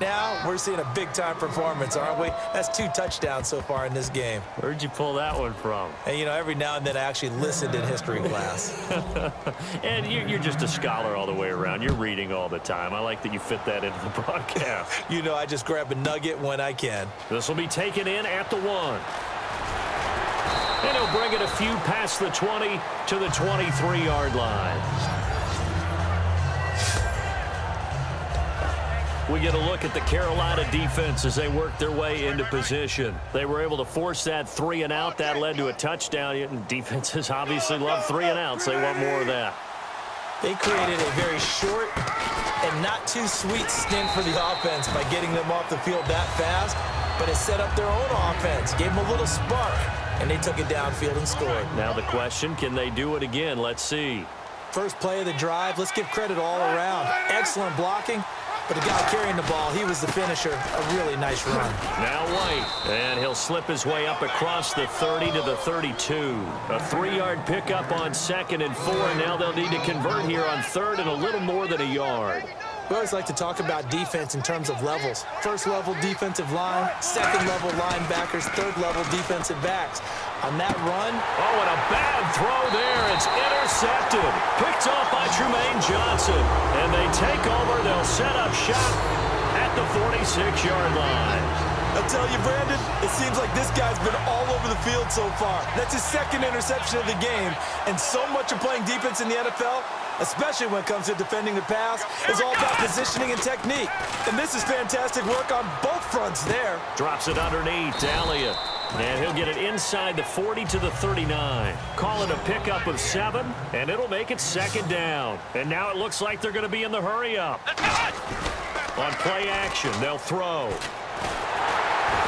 Now we're seeing a big-time performance, aren't we? That's 2 touchdowns so far in this game. Where'd you pull that one from? And, you know, every now and then I actually listened in history class. And you're just a scholar all the way around. You're reading all the time. I like that you fit that into the broadcast. You know, I just grab a nugget when I can. This will be taken in at the 1. And he'll bring it a few past the 20 to the 23-yard line. We get a look at the Carolina defense as they work their way into position. They were able to force that 3 and out. That led to a touchdown. And defenses obviously love 3 and outs. They want more of that. They created a very short and not too sweet stint for the offense by getting them off the field that fast. But it set up their own offense, gave them a little spark, and they took it downfield and scored. Now the question, can they do it again? Let's see. First play of the drive, let's give credit all around. Excellent blocking. But the guy carrying the ball, he was the finisher. A really nice run. Now White, and he'll slip his way up across the 30 to the 32. A 3-yard pickup on 2nd and 4. Now they'll need to convert here on 3rd and a little more than a yard. We always like to talk about defense in terms of levels. First level defensive line, second level linebackers, third level defensive backs. On that run. Oh, and a bad throw there. It's intercepted. Picked off by Trumaine Johnson. And they take over. They'll set up shop at the 46-yard line. I tell you, Brandon, it seems like this guy's been all over the field so far. That's his 2nd interception of the game. And so much of playing defense in the NFL, especially when it comes to defending the pass, is all about positioning and technique. And this is fantastic work on both fronts there. Drops it underneath to Elliott. And he'll get it inside the 40 to the 39. Call it a pickup of 7, and it'll make it 2nd down. And now it looks like they're going to be in the hurry-up. On play action, they'll throw.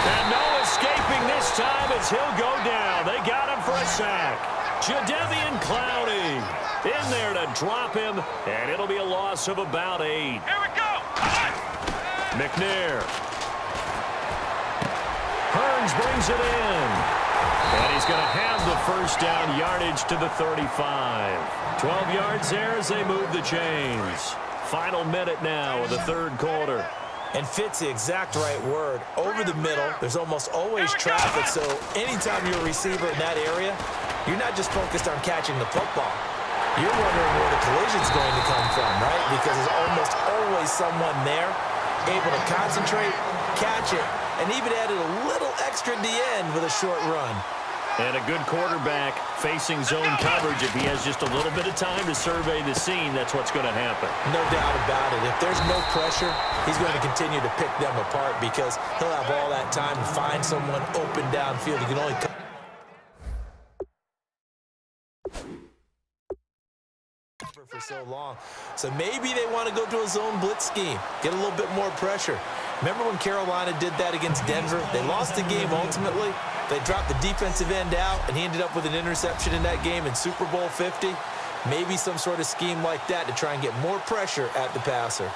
And no escaping this time as he'll go down. They got him for a sack. Jadeveon Clowney in there to drop him, and it'll be a loss of about 8. Here we go. McNair. Hearns brings it in. And he's going to have the first down yardage to the 35. 12 yards there as they move the chains. Final minute now of the 3rd quarter. And fit's the exact right word. Over the middle, there's almost always traffic, so anytime you're a receiver in that area, you're not just focused on catching the football. You're wondering where the collision's going to come from, right? Because there's almost always someone there able to concentrate, catch it, and even added a little extra at the end with a short run. And a good quarterback facing zone coverage. If he has just a little bit of time to survey the scene, that's what's going to happen. No doubt about it. If there's no pressure, he's going to continue to pick them apart because he'll have all that time to find someone open downfield. He can only come for so long. So maybe they want to go to a zone blitz scheme, get a little bit more pressure. Remember when Carolina did that against Denver? They lost the game ultimately. They dropped the defensive end out, and he ended up with an interception in that game in Super Bowl 50. Maybe some sort of scheme like that to try and get more pressure at the passer.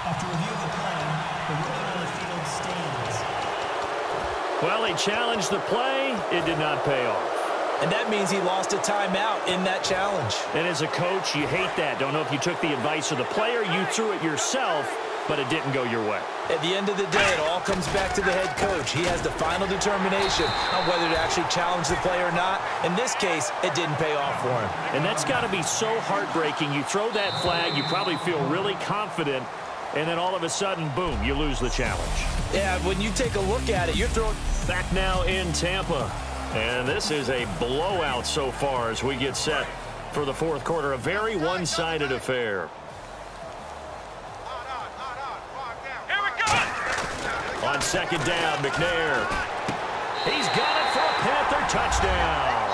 After review of the play, the ruling on the field stands. Well, he challenged the play. It did not pay off. And that means he lost a timeout in that challenge. And as a coach, you hate that. Don't know if you took the advice of the player, you threw it yourself, but it didn't go your way. At the end of the day, it all comes back to the head coach. He has the final determination on whether to actually challenge the play or not. In this case, it didn't pay off for him. And that's got to be so heartbreaking. You throw that flag, you probably feel really confident, and then all of a sudden, boom, you lose the challenge. Yeah, when you take a look at it, you're throwing... Back now in Tampa. And this is a blowout so far as we get set for the 4th quarter. A very one-sided affair. Here we go. On 2nd down, McNair. He's got it for a Panther touchdown.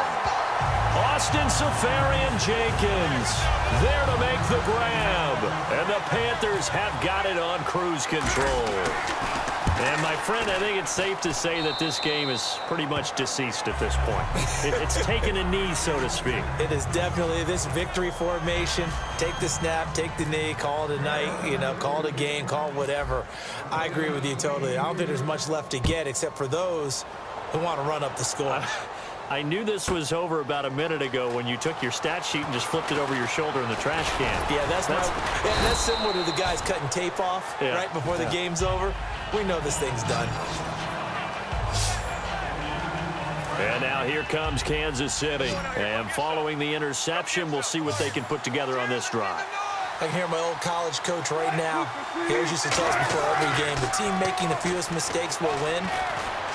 Austin Seferian-Jenkins there to make the grab. And the Panthers have got it on cruise control. And, my friend, I think it's safe to say that this game is pretty much deceased at this point. It's taken a knee, so to speak. It is definitely this victory formation. Take the snap, take the knee, call it a night, call it a game, call it whatever. I agree with you totally. I don't think there's much left to get except for those who want to run up the score. I knew this was over about a minute ago when you took your stat sheet and just flipped it over your shoulder in the trash can. Yeah, that's similar to the guys cutting tape off right before the game's over. We know this thing's done. And now here comes Kansas City. And following the interception, we'll see what they can put together on this drive. I can hear my old college coach right now. He always used to tell us before every game, the team making the fewest mistakes will win.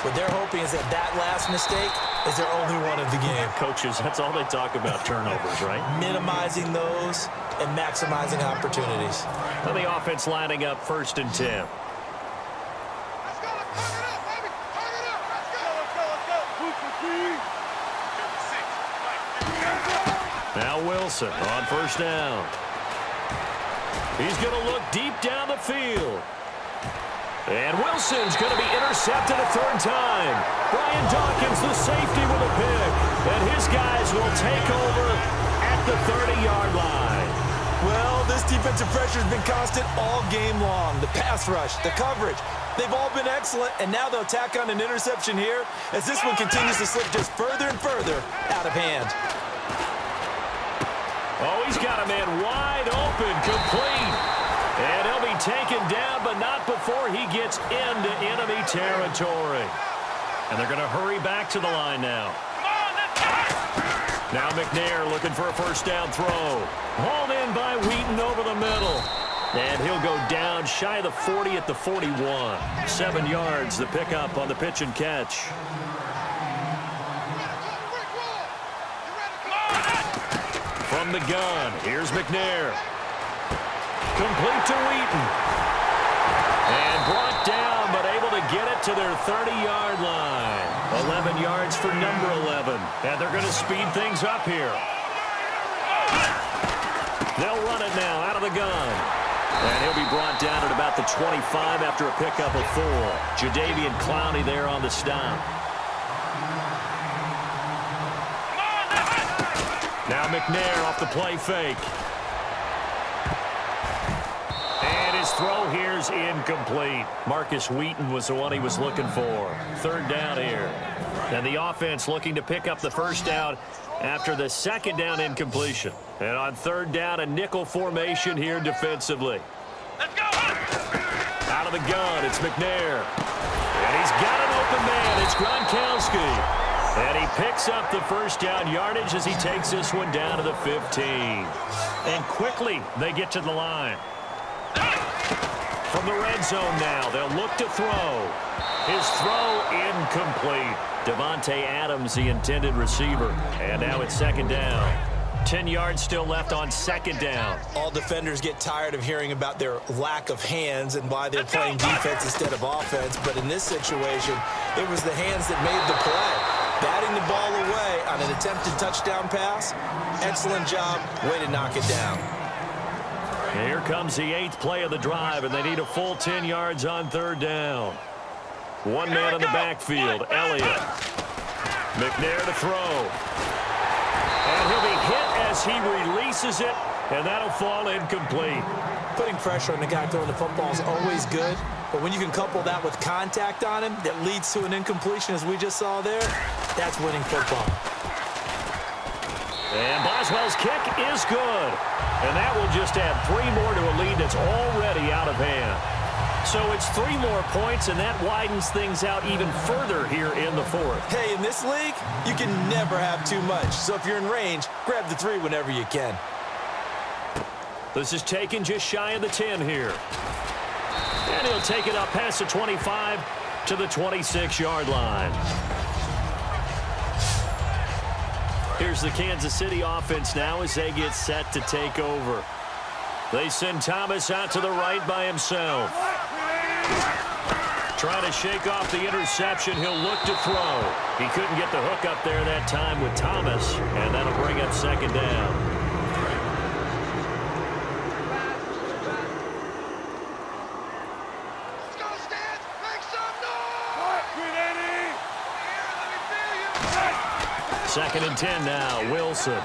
What they're hoping is that last mistake is their only one of the game. Coaches, that's all they talk about, turnovers, right? Minimizing those and maximizing opportunities. And the offense lining up 1st and 10. Now Wilson on 1st down. He's going to look deep down the field. And Wilson's going to be intercepted a 3rd time. Brian Dawkins, the safety, with a pick. And his guys will take over at the 30-yard line. Well, this defensive pressure has been constant all game long. The pass rush, the coverage, they've all been excellent. And now they'll tack on an interception here as this one continues to slip just further and further out of hand. Oh, he's got a man wide open, complete. And he'll be taken down, but not before he gets into enemy territory. And they're going to hurry back to the line now. Now McNair looking for a 1st down throw. Hauled in by Wheaton over the middle. And he'll go down shy of the 40 at the 41. 7 yards, the pickup on the pitch and catch. From the gun, here's McNair. Complete to Wheaton. And brought down, but able to get it to their 30-yard line. 11 yards for number 11. And they're going to speed things up here. They'll run it now out of the gun. And he'll be brought down at about the 25 after a pickup of 4. Jadeveon Clowney there on the stop. Now McNair off the play fake. And his throw here's incomplete. Marcus Wheaton was the one he was looking for. 3rd down here. And the offense looking to pick up the 1st down after the 2nd down incompletion. And on 3rd down, a nickel formation here defensively. Let's go! Out of the gun, it's McNair. And he's got an open man. It's Gronkowski. And he picks up the 1st down yardage as he takes this one down to the 15. And quickly, they get to the line. From the red zone now, they'll look to throw. His throw incomplete. Devontae Adams, the intended receiver. And now it's 2nd down. 10 yards still left on 2nd down. All defenders get tired of hearing about their lack of hands and why they're playing defense instead of offense. But in this situation, it was the hands that made the play. Batting the ball away on an attempted touchdown pass. Excellent job. Way to knock it down. Here comes the 8th play of the drive, and they need a full 10 yards on 3rd down. One man in the backfield, Elliott. McNair to throw. And he'll be hit as he releases it, and that'll fall incomplete. Putting pressure on the guy throwing the football is always good, but when you can couple that with contact on him that leads to an incompletion, as we just saw there, that's winning football. And Boswell's kick is good. And that will just add 3 more to a lead that's already out of hand. So it's 3 more points, and that widens things out even further here in the 4th. Hey, in this league, you can never have too much. So if you're in range, grab the 3 whenever you can. This is taken just shy of the 10 here. And he'll take it up past the 25 to the 26-yard line. Here's the Kansas City offense now as they get set to take over. They send Thomas out to the right by himself. Trying to shake off the interception. He'll look to throw. He couldn't get the hook up there that time with Thomas, and that'll bring up 2nd down. Let's go, Stan! Make Second and 10 now, Wilson.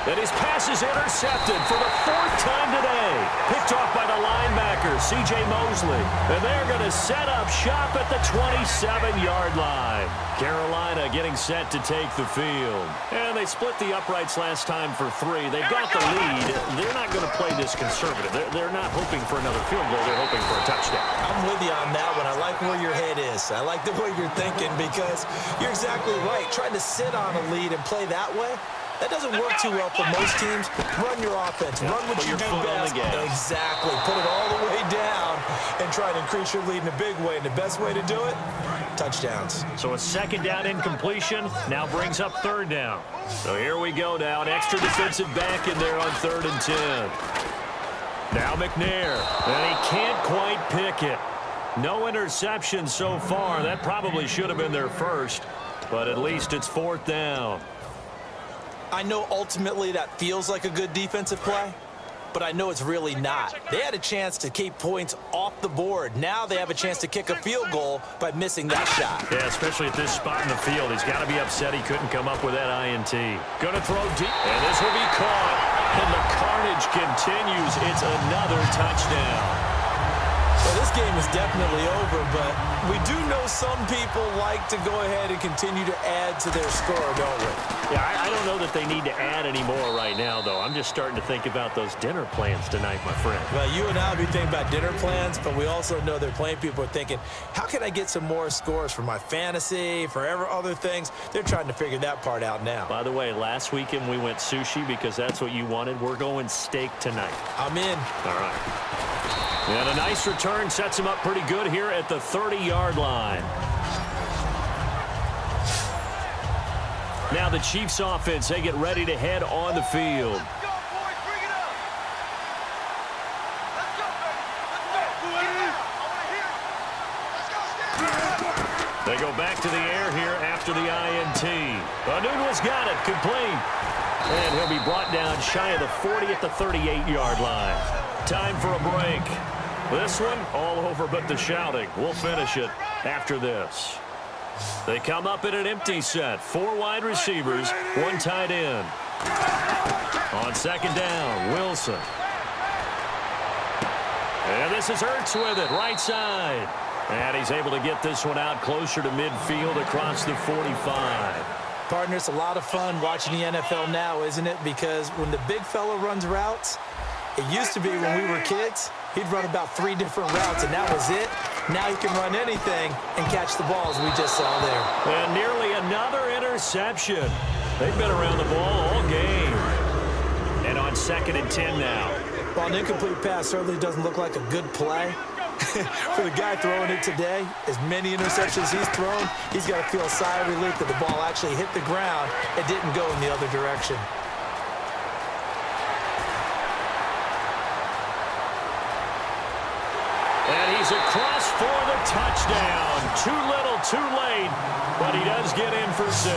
And his pass is intercepted for the fourth time today. Picked off by the linebacker, C.J. Mosley. And they're going to set up shop at the 27-yard line. Carolina getting set to take the field. And they split the uprights last time for 3. They've got the lead. They're not going to play this conservative. They're not hoping for another field goal. They're hoping for a touchdown. I'm with you on that one. I like where your head is. I like the way you're thinking because you're exactly right. Trying to sit on a lead and play that way, that doesn't work too well for most teams. Run your offense. Run what you do best. Exactly. Put it all the way down and try to increase your lead in a big way. And the best way to do it, touchdowns. So a second down incompletion now brings up third down. So here we go now. An extra defensive back in there on 3rd and 10. Now McNair. And he can't quite pick it. No interception so far. That probably should have been their first. But at least it's 4th down. I know ultimately that feels like a good defensive play, but I know it's really not. They had a chance to keep points off the board. Now they have a chance to kick a field goal by missing that shot. Yeah, especially at this spot in the field. He's got to be upset he couldn't come up with that INT. Going to throw deep, and this will be caught. And the carnage continues. It's another touchdown. Well, this game is definitely over, but we do know some people like to go ahead and continue to add to their score, don't we? Yeah, I don't know that they need to add any more right now, though. I'm just starting to think about those dinner plans tonight, my friend. Well, you and I will be thinking about dinner plans, but we also know they're playing people are thinking, how can I get some more scores for my fantasy, for other things? They're trying to figure that part out now. By the way, last weekend we went sushi because that's what you wanted. We're going steak tonight. I'm in. All right. And a nice return sets him up pretty good here at the 30-yard line. Now the Chiefs offense, they get ready to head on the field. Let's go, boys. Bring it up. Let's go, baby. Let's go. Get it out. I want to hear it. Let's go, Steve. They go back to the air here after the INT. Anunwa's got it, complete. And he'll be brought down shy of the 40 at the 38-yard line. Time for a break. This one, all over but the shouting. We'll finish it after this. They come up in an empty set. 4 wide receivers, 1 tight end. On second down, Wilson. And this is Ertz with it, right side. And he's able to get this one out closer to midfield across the 45. Partner, it's a lot of fun watching the NFL now, isn't it? Because when the big fella runs routes, it used to be when we were kids, he'd run about 3 different routes, and that was it. Now he can run anything and catch the balls we just saw there. And nearly another interception. They've been around the ball all game. And on second and 10 now. Well, an incomplete pass certainly doesn't look like a good play. For the guy throwing it today, as many interceptions he's thrown, he's got to feel a sigh of relief that the ball actually hit the ground and didn't go in the other direction. And he's across for the touchdown. Too little, too late, but he does get in for 6.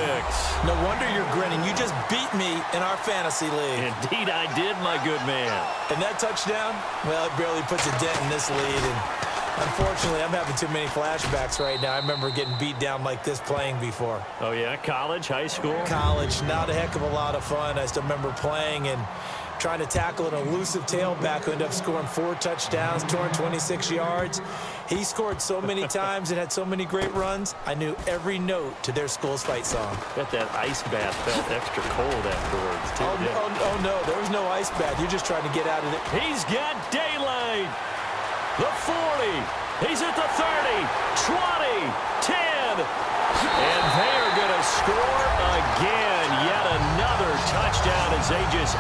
No wonder you're grinning. You just beat me in our fantasy league. Indeed I did, my good man. And that touchdown, well, it barely puts a dent in this lead. And unfortunately, I'm having too many flashbacks right now. I remember getting beat down like this playing before. Oh, yeah? College, high school? College, not a heck of a lot of fun. I still remember playing and trying to tackle an elusive tailback who ended up scoring 4 touchdowns, 226 yards. He scored so many times and had so many great runs, I knew every note to their school's fight song. Bet that ice bath felt extra cold afterwards, too. Oh, no, there was no ice bath. You're just trying to get out of it. He's got daylight. The 40. He's at the 30, 20, 10. And they're going to score again. Yet another touchdown as they just